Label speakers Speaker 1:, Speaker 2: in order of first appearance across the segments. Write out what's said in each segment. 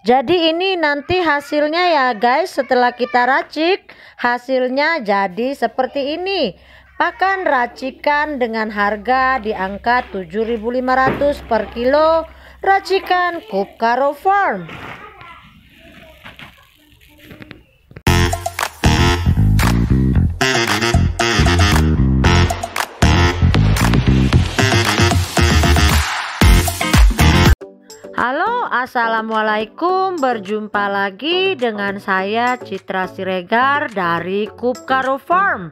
Speaker 1: Jadi ini nanti hasilnya ya guys, setelah kita racik hasilnya jadi seperti ini. Pakan racikan dengan harga di angka 7.500 per kilo, racikan Kupkaro Farm. Halo, assalamualaikum, berjumpa lagi dengan saya Citra Siregar dari Kupkaro Farm.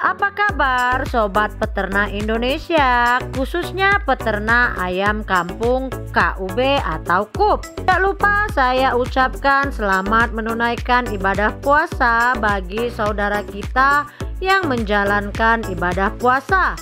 Speaker 1: Apa kabar sobat peternak Indonesia, khususnya peternak ayam kampung KUB atau KUB? Tidak lupa saya ucapkan selamat menunaikan ibadah puasa bagi saudara kita yang menjalankan ibadah puasa.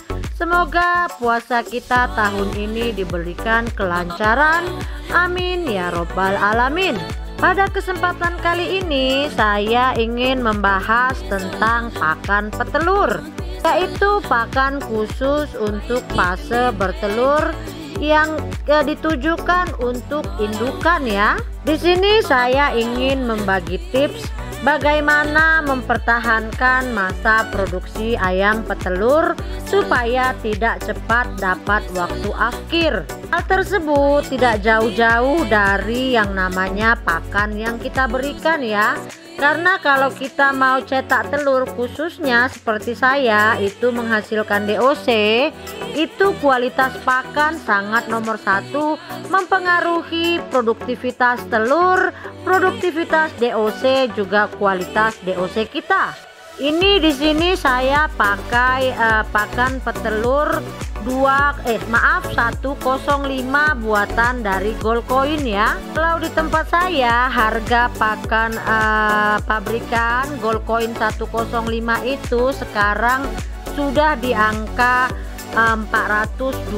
Speaker 1: Semoga puasa kita tahun ini diberikan kelancaran. Amin ya robbal alamin. Pada kesempatan kali ini saya ingin membahas tentang pakan petelur, yaitu pakan khusus untuk fase bertelur yang ditujukan untuk indukan ya. Di sini saya ingin membagi tips bagaimana mempertahankan masa produksi ayam petelur supaya tidak cepat dapat waktu akhir. Hal tersebut tidak jauh-jauh dari yang namanya pakan yang kita berikan ya. Karena kalau kita mau cetak telur, khususnya seperti saya itu menghasilkan DOC, itu kualitas pakan sangat nomor satu, mempengaruhi produktivitas telur, produktivitas DOC, juga kualitas DOC kita. Ini di sini saya pakai pakan petelur 105 buatan dari Goldcoin ya. Kalau di tempat saya harga pakan pabrikan Goldcoin 105 itu sekarang sudah di angka 420.000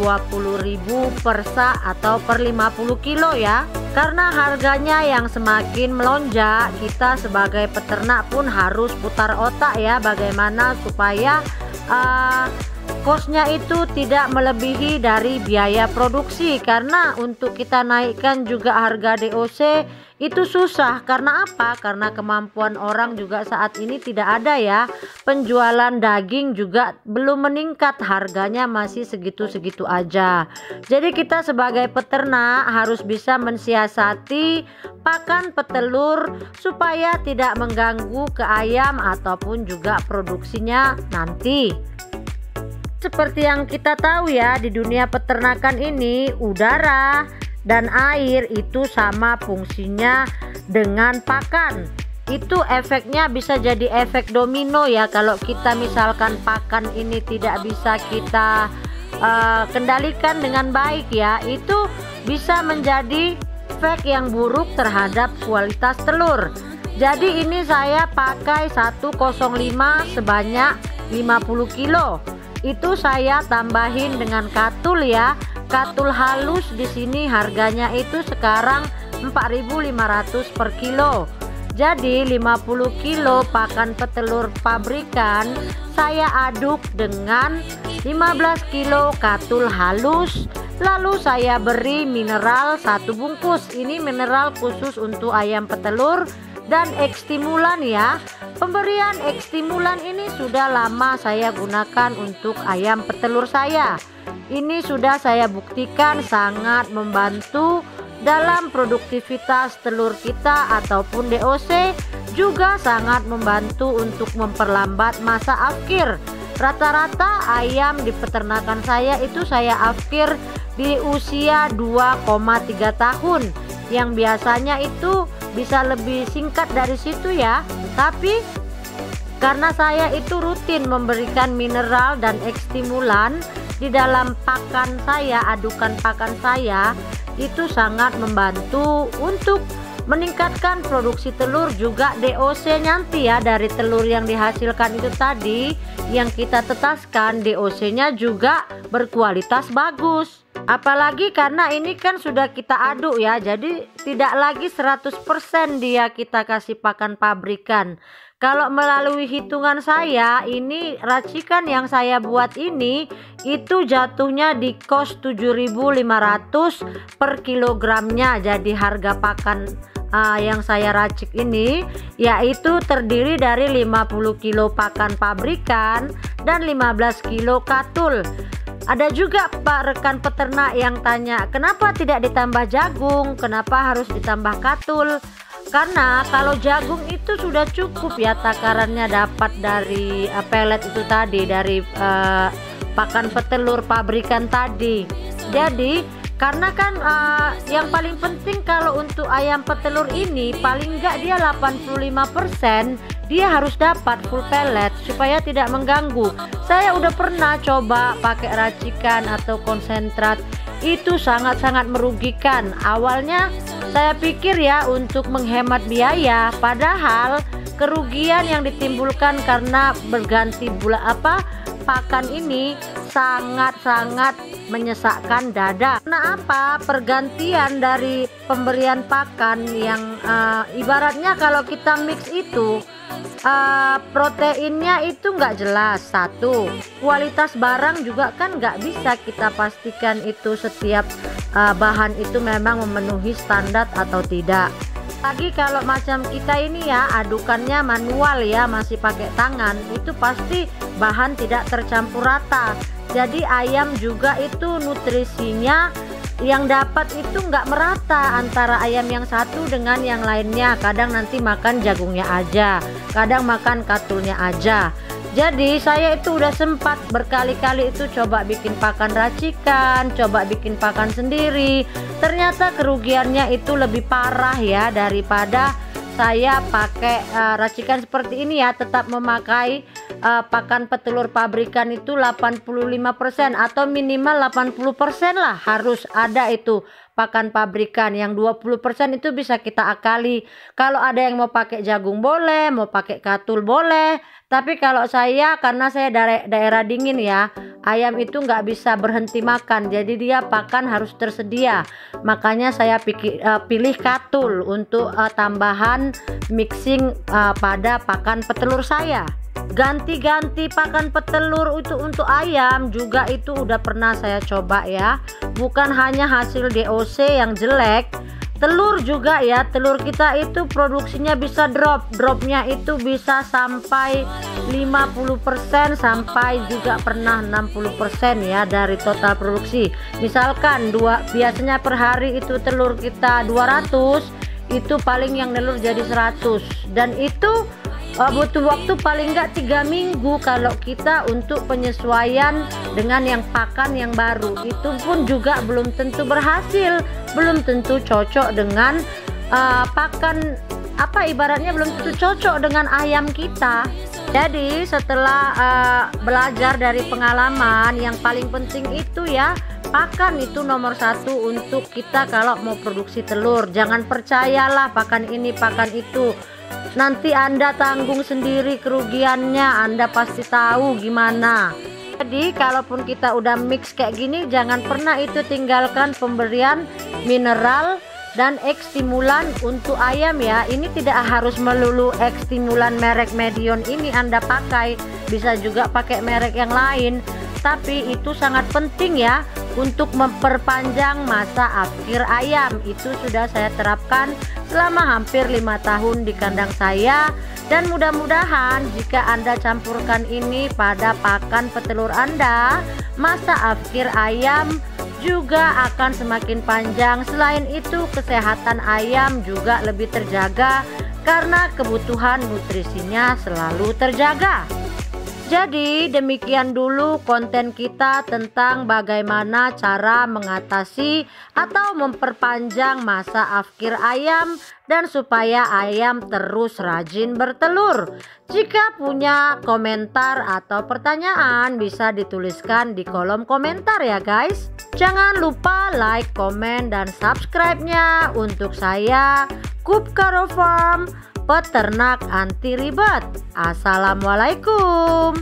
Speaker 1: per sak atau per 50 kilo ya. Karena harganya yang semakin melonjak, kita sebagai peternak pun harus putar otak ya, bagaimana supaya kosnya itu tidak melebihi dari biaya produksi. Karena untuk kita naikkan juga harga DOC itu susah. Karena apa? Karena kemampuan orang juga saat ini tidak ada ya. Penjualan daging juga belum meningkat, harganya masih segitu-segitu aja. Jadi kita sebagai peternak harus bisa mensiasati pakan petelur supaya tidak mengganggu ke ayam ataupun juga produksinya nanti. Seperti yang kita tahu ya, di dunia peternakan ini udara dan air itu sama fungsinya dengan pakan. Itu efeknya bisa jadi efek domino ya. Kalau kita misalkan pakan ini tidak bisa kita kendalikan dengan baik ya, itu bisa menjadi efek yang buruk terhadap kualitas telur. Jadi ini saya pakai 105 sebanyak 50 kilo. Itu saya tambahin dengan katul ya. Katul halus di sini harganya itu sekarang 4.500 per kilo. Jadi 50 kilo pakan petelur pabrikan saya aduk dengan 15 kilo katul halus. Lalu saya beri mineral 1 bungkus. Ini mineral khusus untuk ayam petelur dan ekstimulan ya. Pemberian ekstimulan ini sudah lama saya gunakan untuk ayam petelur saya. Ini sudah saya buktikan sangat membantu dalam produktivitas telur kita ataupun DOC, juga sangat membantu untuk memperlambat masa afkir. Rata-rata ayam di peternakan saya itu saya afkir di usia 2,3 tahun, yang biasanya itu bisa lebih singkat dari situ ya. Tapi karena saya itu rutin memberikan mineral dan ekstimulan di dalam pakan saya, adukan pakan saya, itu sangat membantu untuk meningkatkan produksi telur, juga DOC nanti ya. Dari telur yang dihasilkan itu tadi yang kita tetaskan, DOC nya juga berkualitas bagus. Apalagi karena ini kan sudah kita aduk ya, jadi tidak lagi 100% dia kita kasih pakan pabrikan. Kalau melalui hitungan saya, ini racikan yang saya buat ini itu jatuhnya di kos 7.500 per kilogramnya. Jadi harga pakan yang saya racik ini, yaitu terdiri dari 50 kilo pakan pabrikan dan 15 kilo katul. Ada juga Pak rekan peternak yang tanya, kenapa tidak ditambah jagung, kenapa harus ditambah katul? Karena kalau jagung itu sudah cukup ya takarannya dapat dari pelet itu tadi, dari pakan petelur pabrikan tadi. Jadi karena kan yang paling penting kalau untuk ayam petelur ini paling enggak dia 85% dia harus dapat full pellet supaya tidak mengganggu. Saya udah pernah coba pakai racikan atau konsentrat, itu sangat-sangat merugikan. Awalnya saya pikir ya untuk menghemat biaya, padahal kerugian yang ditimbulkan karena berganti pakan ini sangat-sangat menyesakkan dada. Karena apa? Pergantian dari pemberian pakan yang ibaratnya kalau kita mix itu proteinnya itu nggak jelas. Satu, kualitas barang juga kan nggak bisa kita pastikan itu setiap bahan itu memang memenuhi standar atau tidak. Lagi kalau macam kita ini ya adukannya manual ya, masih pakai tangan, itu pasti bahan tidak tercampur rata. Jadi ayam juga itu nutrisinya yang dapat itu nggak merata antara ayam yang satu dengan yang lainnya. Kadang nanti makan jagungnya aja, kadang makan katulnya aja. Jadi saya itu udah sempat berkali-kali itu coba bikin pakan racikan, coba bikin pakan sendiri. Ternyata kerugiannya itu lebih parah ya daripada saya pakai racikan seperti ini ya, tetap memakai pakan petelur pabrikan itu 85% atau minimal 80% lah harus ada itu pakan pabrikan. Yang 20% itu bisa kita akali. Kalau ada yang mau pakai jagung boleh, mau pakai katul boleh. Tapi kalau saya, karena saya daerah dingin ya, ayam itu nggak bisa berhenti makan, jadi dia pakan harus tersedia. Makanya saya pilih katul untuk tambahan mixing pada pakan petelur saya. Ganti-ganti pakan petelur itu untuk ayam juga itu udah pernah saya coba ya. Bukan hanya hasil DOC yang jelek, telur juga ya. Telur kita itu produksinya bisa dropnya itu bisa sampai 50% sampai juga pernah 60% ya dari total produksi. Misalkan biasanya per hari itu telur kita 200, itu paling yang nelur jadi 100, dan itu butuh waktu paling enggak 3 minggu kalau kita untuk penyesuaian dengan yang pakan yang baru. Itu pun juga belum tentu berhasil, belum tentu cocok dengan pakan ibaratnya belum tentu cocok dengan ayam kita. Jadi setelah belajar dari pengalaman, yang paling penting itu ya pakan itu nomor satu untuk kita kalau mau produksi telur. Jangan percayalah pakan ini pakan itu, nanti Anda tanggung sendiri kerugiannya, Anda pasti tahu gimana. Jadi kalaupun kita udah mix kayak gini, jangan pernah itu tinggalkan pemberian mineral dan ekstimulan untuk ayam ya. Ini tidak harus melulu ekstimulan merek Medion ini Anda pakai, bisa juga pakai merek yang lain. Tapi itu sangat penting ya untuk memperpanjang masa akhir ayam. Itu sudah saya terapkan selama hampir 5 tahun di kandang saya, dan mudah-mudahan jika Anda campurkan ini pada pakan petelur Anda, masa akhir ayam juga akan semakin panjang. Selain itu kesehatan ayam juga lebih terjaga karena kebutuhan nutrisinya selalu terjaga. Jadi demikian dulu konten kita tentang bagaimana cara mengatasi atau memperpanjang masa akhir ayam dan supaya ayam terus rajin bertelur. Jika punya komentar atau pertanyaan bisa dituliskan di kolom komentar ya guys. Jangan lupa like, komen, dan subscribe-nya untuk saya, Kup Karo Farm, peternak anti ribet. Assalamualaikum.